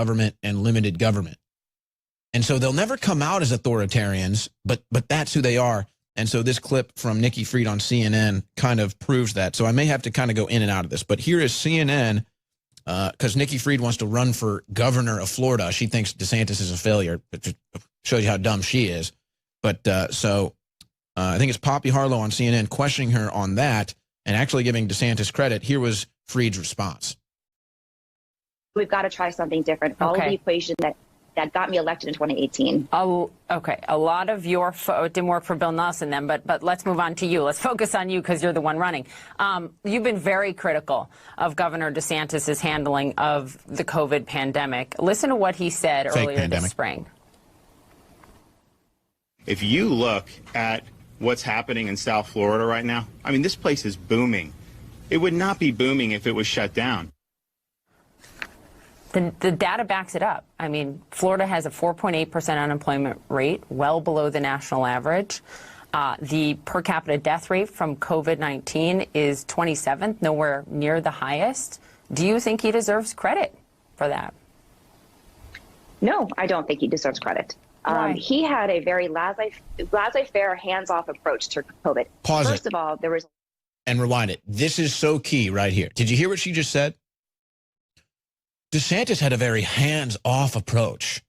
government and limited government. And so they'll never come out as authoritarians, but that's who they are. And so this clip from Nikki Fried on CNN kind of proves that. So I may have to kind of go in and out of this. But here is CNN, because Nikki Fried wants to run for governor of Florida. She thinks DeSantis is a failure. It shows you how dumb she is. But I think it's Poppy Harlow on CNN questioning her on that and actually giving DeSantis credit. Here was Fried's response. We've got to try something different. Follow the equation that got me elected in 2018. Oh, okay. A lot of your it didn't work for Bill Nelson then, but let's move on to you. Let's focus on you because you're the one running. You've been very critical of Governor DeSantis's handling of the COVID pandemic. Listen to what he said earlier this spring. If you look at what's happening in South Florida right now, I mean, this place is booming. It would not be booming if it was shut down. The data backs it up. I mean, Florida has a 4.8% unemployment rate, well below the national average. The per capita death rate from COVID-19 is 27th, nowhere near the highest. Do you think he deserves credit for that? No, I don't think he deserves credit. He had a very laissez-faire, hands-off approach to COVID. First of all, there was... And rewind it. This is so key right here. Did you hear what she just said? DeSantis had a very hands-off approach.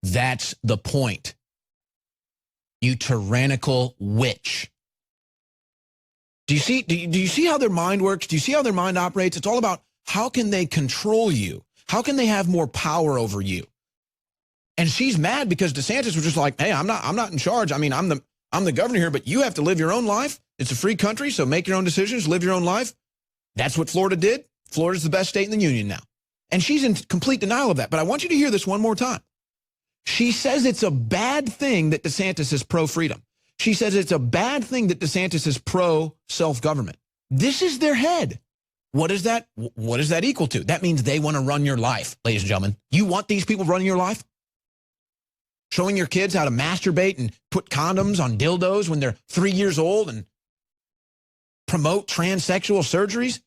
That's the point. You tyrannical witch. Do you see how their mind works? Do you see how their mind operates? It's all about how can they control you? How can they have more power over you? And she's mad because DeSantis was just like, hey, I'm not in charge. I mean, I'm the governor here, but you have to live your own life. It's a free country, so make your own decisions, live your own life. That's what Florida did. Florida's the best state in the union now. And she's in complete denial of that. But I want you to hear this one more time. She says it's a bad thing that DeSantis is pro-freedom. She says it's a bad thing that DeSantis is pro-self-government. This is their head. What is that equal to? That means they want to run your life, ladies and gentlemen. You want these people running your life? Showing your kids how to masturbate and put condoms on dildos when they're 3 years old and promote transsexual surgeries?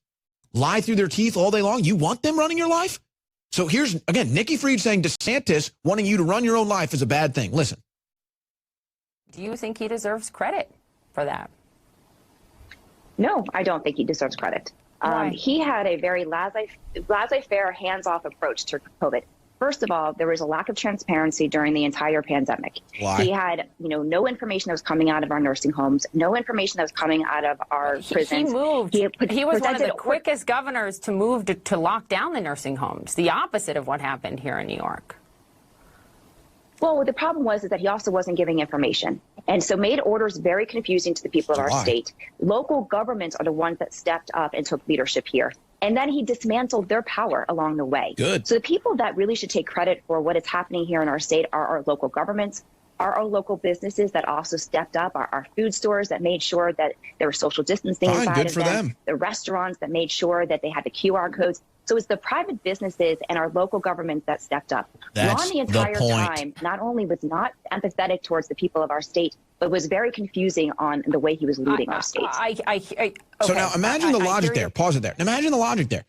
Lie through their teeth all day long? You want them running your life? So here's, again, Nikki Fried saying DeSantis wanting you to run your own life is a bad thing. Listen. Do you think he deserves credit for that? No, I don't think he deserves credit. He had a very laissez-faire, hands-off approach to COVID. First of all, there was a lack of transparency during the entire pandemic. Why? He had, no information that was coming out of our nursing homes, no information that was coming out of our prisons. He moved. He was one of the quickest governors to move to lock down the nursing homes, the opposite of what happened here in New York. Well, the problem was that he also wasn't giving information, and so made orders very confusing to the people of our state. Local governments are the ones that stepped up and took leadership here. And then he dismantled their power along the way. Good. So the people that really should take credit for what is happening here in our state are our local governments, are our local businesses that also stepped up, our food stores that made sure that there was social distancing inside of them, the restaurants that made sure that they had the QR codes. So it's the private businesses and our local governments that stepped up. That's Ron, the entire time, not only was not empathetic towards the people of our state, but was very confusing on the way he was leading our state. So now imagine the logic there. Pause it there. Imagine the logic there.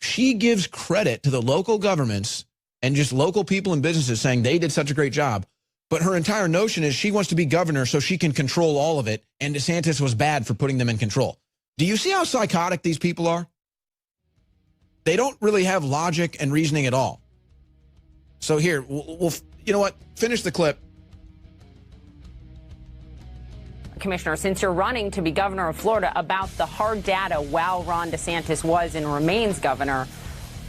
She gives credit to the local governments and just local people and businesses saying they did such a great job. But her entire notion is she wants to be governor so she can control all of it, and DeSantis was bad for putting them in control. Do you see how psychotic these people are? They don't really have logic and reasoning at all. So here, we'll you know what? Finish the clip. Commissioner, since you're running to be governor of Florida, about the hard data while Ron DeSantis was and remains governor,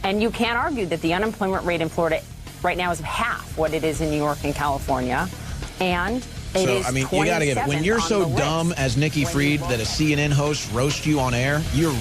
and you can't argue that the unemployment rate in Florida right now is half what it is in New York and California, and it is 27th you got to give it. When you're so dumb as Nikki Fried that a CNN host roasts you on air, you're